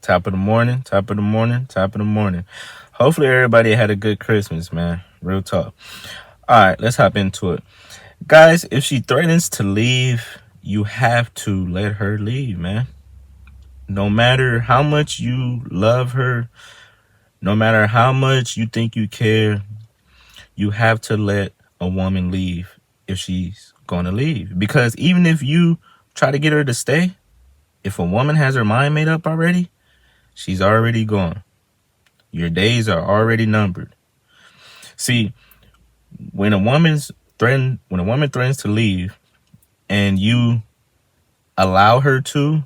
Top of the morning, top of the morning, top of the morning. Hopefully everybody had a good Christmas, man. Real talk. All right, let's hop into it. Guys, if she threatens to leave, you have to let her leave, man. No matter how much you love her, no matter how much you think you care, you have to let a woman leave if she's going to leave. Because even if you try to get her to stay, if a woman has her mind made up already, she's already gone. Your days are already numbered. See, when a woman threatens to leave and you allow her to,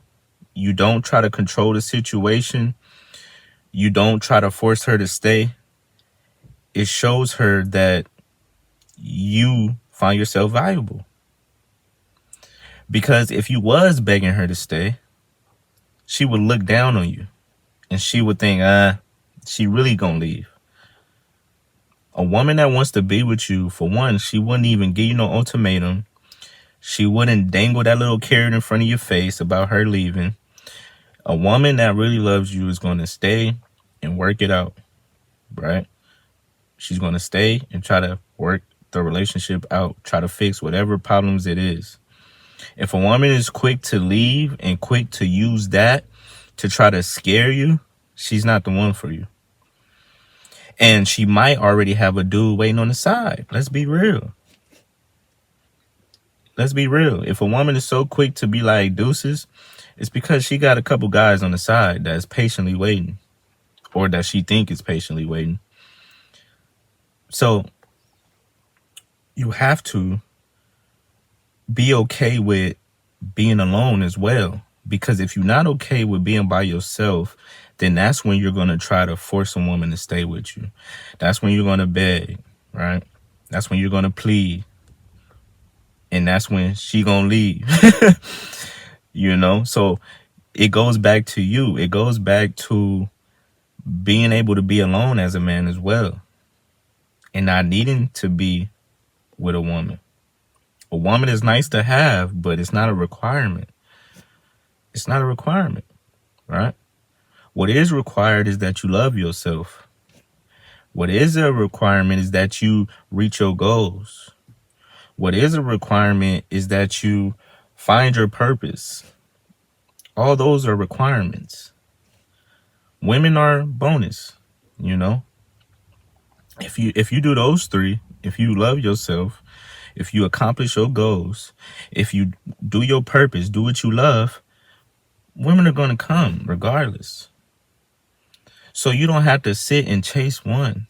you don't try to control the situation, you don't try to force her to stay, it shows her that you find yourself valuable. Because if you was begging her to stay, she would look down on you and she would think, she really gonna leave. A woman that wants to be with you, for one, she wouldn't even give you no ultimatum. She wouldn't dangle that little carrot in front of your face about her leaving. A woman that really loves you is going to stay and work it out, right? She's going to stay and try to work the relationship out, try to fix whatever problems it is. If a woman is quick to leave and quick to use that to try to scare you, she's not the one for you. And she might already have a dude waiting on the side. Let's be real. Let's be real. If a woman is so quick to be like deuces, it's because she got a couple guys on the side that's patiently waiting, or that she think is patiently waiting. So you have to be okay with being alone as well. Because if you're not okay with being by yourself, then that's when you're going to try to force a woman to stay with you. That's when you're going to beg, right? That's when you're going to plead. And that's when she going to leave. You know? So it goes back to you. It goes back to being able to be alone as a man as well. And not needing to be with a woman. A woman is nice to have, but it's not a requirement. It's not a requirement, right? What is required is that you love yourself. What is a requirement is that you reach your goals. What is a requirement is that you find your purpose. All those are requirements. Women are bonus, you know? If you do those three, if you love yourself, if you accomplish your goals, if you do your purpose, do what you love, women are going to come regardless. So you don't have to sit and chase one,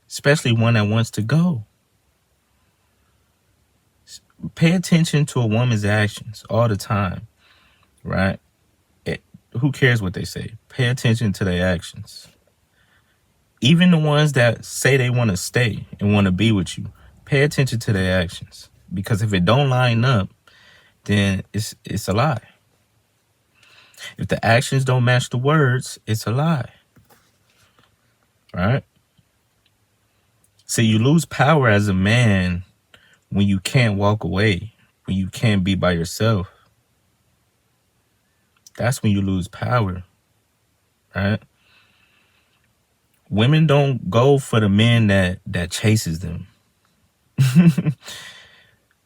especially one that wants to go. Pay attention to a woman's actions all the time, right? Who cares what they say? Pay attention to their actions. Even the ones that say they want to stay and want to be with you, pay attention to their actions. Because if it don't line up, then it's a lie. If the actions don't match the words, it's a lie. Right? So you lose power as a man when you can't walk away, when you can't be by yourself. That's when you lose power. Right? Women don't go for the man that chases them.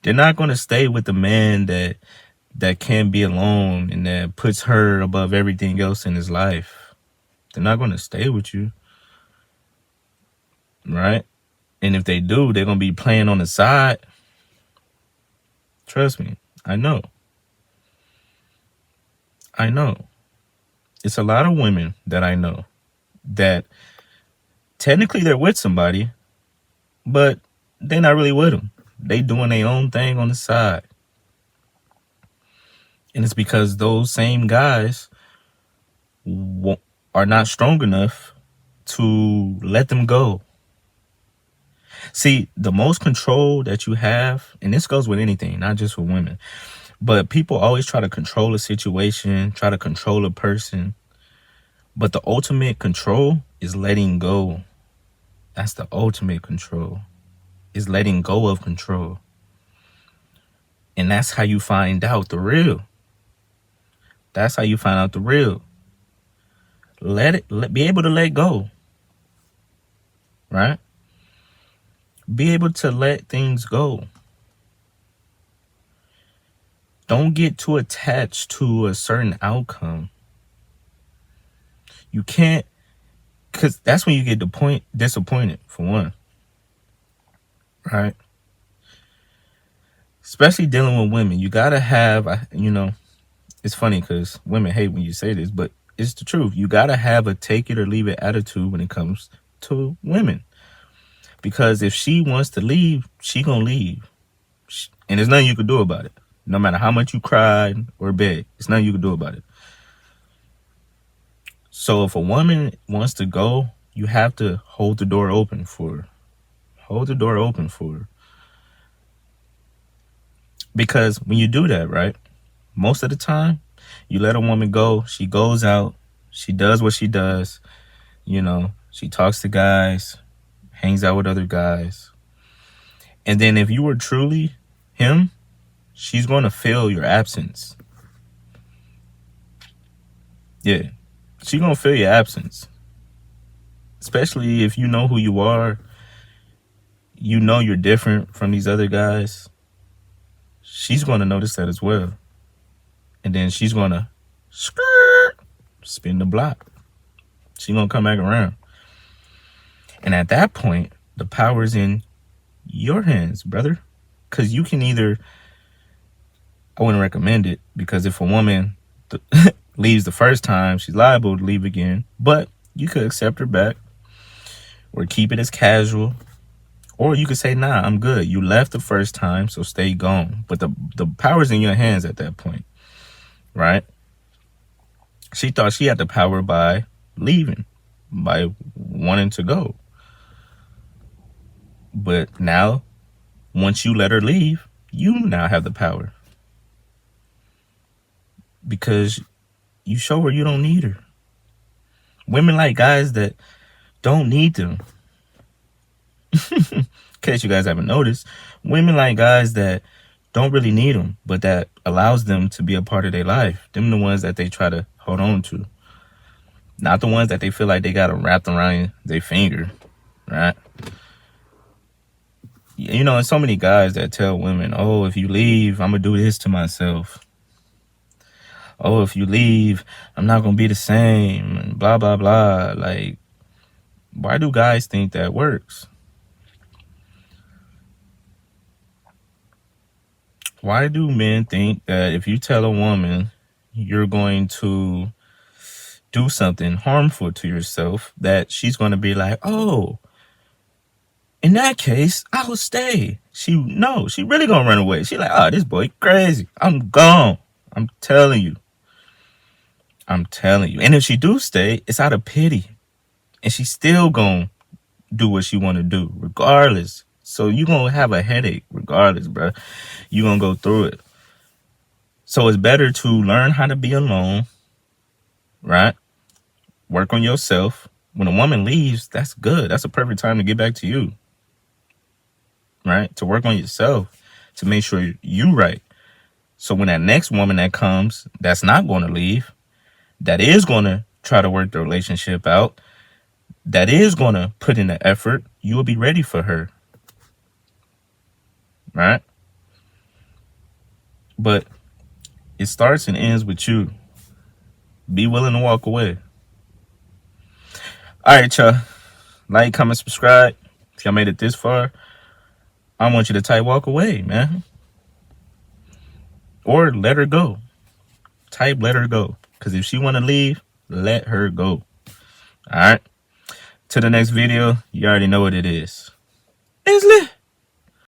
They're not going to stay with the man that can't be alone and that puts her above everything else in his life. They're not going to stay with you. Right? And if they do, they're going to be playing on the side. Trust me, I know. It's a lot of women that I know that technically they're with somebody, but they're not really with them. They doing their own thing on the side. And it's because those same guys are not strong enough to let them go. See, the most control that you have, and this goes with anything, not just with women, but people always try to control a situation, try to control a person. But the ultimate control is letting go. That's the ultimate control, is letting go of control. And that's how you find out the real. That's how you find out the real. be able to let go, right? Be able to let things go. Don't get too attached to a certain outcome. You can't, because that's when you get disappointed, for one, right? Especially dealing with women. You got to have, it's funny because women hate when you say this, but it's the truth. You got to have a take it or leave it attitude when it comes to women. Because if she wants to leave, she gonna leave. And there's nothing you can do about it. No matter how much you cried or begged, there's nothing you can do about it. So if a woman wants to go, you have to hold the door open for her. Hold the door open for her. Because when you do that, right, most of the time, you let a woman go, she goes out, she does what she does, she talks to guys, hangs out with other guys. And then if you were truly him, she's going to feel your absence. Yeah, she's going to feel your absence. Especially if you know who you are, you're different from these other guys. She's going to notice that as well. And then she's going to spin the block. She's going to come back around. And at that point, the power's in your hands, brother. Because you can either, I wouldn't recommend it, because if a woman leaves the first time, she's liable to leave again. But you could accept her back or keep it as casual. Or you could say, nah, I'm good. You left the first time, so stay gone. But the power's in your hands at that point, right? She thought she had the power by leaving, by wanting to go. But now, once you let her leave, you now have the power. Because you show her you don't need her. Women like guys that don't need them. In case you guys haven't noticed, women like guys that don't really need them, but that allows them to be a part of their life. Them the ones that they try to hold on to. Not the ones that they feel like they got to wrap around their finger, right? And so many guys that tell women, oh, if you leave, I'm going to do this to myself. Oh, if you leave, I'm not going to be the same, and blah, blah, blah. Like, why do guys think that works? Why do men think that if you tell a woman you're going to do something harmful to yourself, that she's going to be like, oh, in that case, I'll stay. She really going to run away. She like, oh, this boy crazy. I'm gone. I'm telling you. And if she do stay, it's out of pity. And she's still going to do what she want to do, regardless. So you're going to have a headache regardless, bro. You're going to go through it. So it's better to learn how to be alone, right? Work on yourself. When a woman leaves, that's good. That's a perfect time to get back to you, right? To work on yourself, to make sure you're right. So when that next woman that comes, that's not going to leave, that is going to try to work the relationship out, that is going to put in the effort, you will be ready for her. Right? But it starts and ends with you. Be willing to walk away. All right, y'all. Like, comment, subscribe. If y'all made it this far, I want you to type walk away, man. Or let her go. Type let her go. Because if she want to leave, let her go. All right. To the next video, you already know what it is. It's lit.